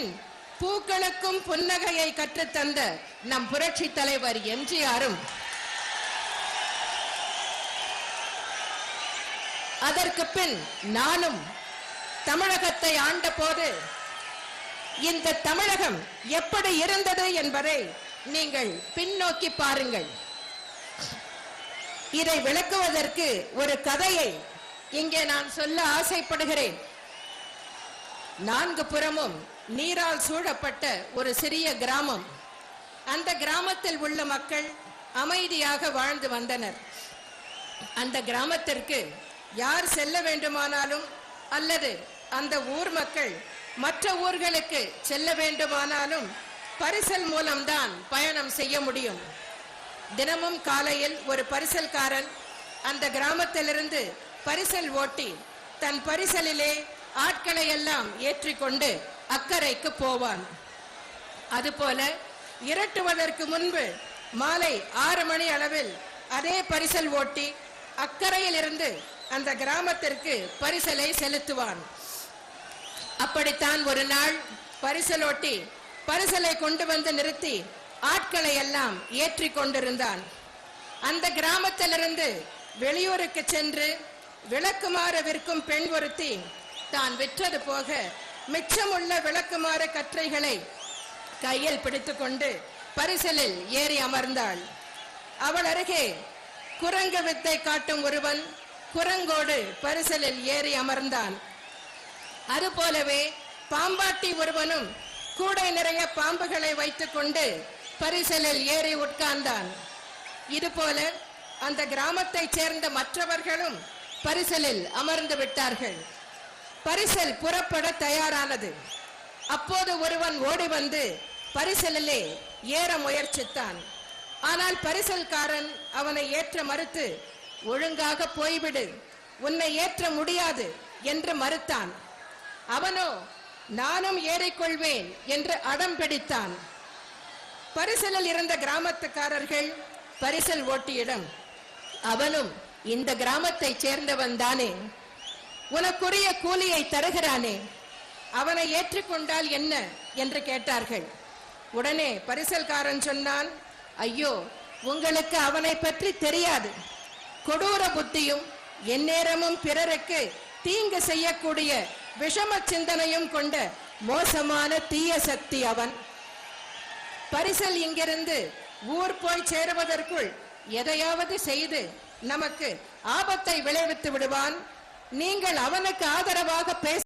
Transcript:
பின் பூக்களுக்கும் புன்னகையை கற்றுத்தந்த நம் புரட்சி தலைவர் எம்ஜிஆரும் அதற்கு பின் நானும் தமிழகத்தை ஆண்ட போது இந்த தமிழகம் எப்படி இருந்தது என்பதை நீங்கள் பின்னோக்கி பாருங்கள். இதை விளக்குவதற்கு ஒரு கதையை இங்கே நான் சொல்ல ஆசைப்படுகிறேன். 4 புறமும் நீரால் சூழப்பட்ட ஒரு சிறிய கிராமம். அந்த கிராமத்தில் உள்ள மக்கள் அமைதியாக வாழ்ந்து வந்தனர். அந்த கிராமத்திற்கு யார் செல்ல வேண்டுமானாலும் அல்லது அந்த ஊர் மக்கள் மற்ற ஊர்களுக்கு செல்ல வேண்டுமானாலும் பரிசல் மூலம்தான் பயணம் செய்ய முடியும். தினமும் காலையில் ஒரு பரிசல்காரன் அந்த கிராமத்திலிருந்து பரிசல் ஓட்டி தன் பரிசலிலே ஆட்களை எல்லாம் ஏற்றிக்கொண்டு அக்கறைக்கு போவான். அதுபோல இரட்டுவதற்கு முன்பு மாலை 6 மணி அளவில் அதே பரிசல் ஓட்டி அக்கறையில் இருந்து அந்த கிராமத்திற்கு பரிசலை செலுத்துவான். அப்படித்தான் ஒரு நாள் பரிசல் ஓட்டி பரிசலை கொண்டு வந்து நிறுத்தி ஆட்களை எல்லாம் ஏற்றி கொண்டிருந்தான். அந்த கிராமத்திலிருந்து வெளியூருக்கு சென்று விளக்குமாறு விற்கும் பெண் ஒருத்தி தான் விற்றது போக மிச்சமுள்ள விளக்குமாறு கற்றைகளை கையில் பிடித்து கொண்டு பரிசலில் ஏறி அமர்ந்தாள். அவள் அருகே குரங்கு வித்தை காட்டும் ஒருவன் குரங்கோடு பரிசலில் ஏறி அமர்ந்தான். அதுபோலவே பாம்பாட்டி ஒருவனும் கூடை நிறைய பாம்புகளை வைத்துக் கொண்டு பரிசலில் ஏறி உட்கார்ந்தான். இதுபோல அந்த கிராமத்தைச் சேர்ந்த மற்றவர்களும் பரிசலில் அமர்ந்து விட்டார்கள். பரிசல் புறப்பட தயாரானது. அப்போது ஒருவன் ஓடி வந்து பரிசலிலே ஏற முயற்சித்தான். ஆனால் பரிசல்காரன் அவனை ஏற்ற மறுத்து, ஒழுங்காக போய்விடு, உன்னை ஏற்ற முடியாது என்று மறுத்தான். அவனோ நானும் ஏறிக்கொள்வேன் என்று அடம் பிடித்தான். பரிசலில் இருந்த கிராமத்துக்காரர்கள் பரிசல் ஓட்டியிடம், அவனும் இந்த கிராமத்தை சேர்ந்தவன் தானே, உனக்குரிய கூலியை தருகிறானே, அவனை ஏற்றுக்கொண்டால் என்ன என்று கேட்டார்கள். உடனே பரிசல்காரன் சொன்னான், ஐயோ, உங்களுக்கு அவனை பற்றி தெரியாது. கொடூர புத்தியும் எந்நேரமும் பிறருக்கு தீங்கு செய்யக்கூடிய விஷம சிந்தனையும் கொண்ட மோசமான தீய சக்தி அவன். பரிசல் இங்கிருந்து ஊர் போய் சேருவதற்குள் எதையாவது செய்து நமக்கு ஆபத்தை விளைவித்து விடுவான். நீங்கள் அவனுக்கு ஆதரவாக பேச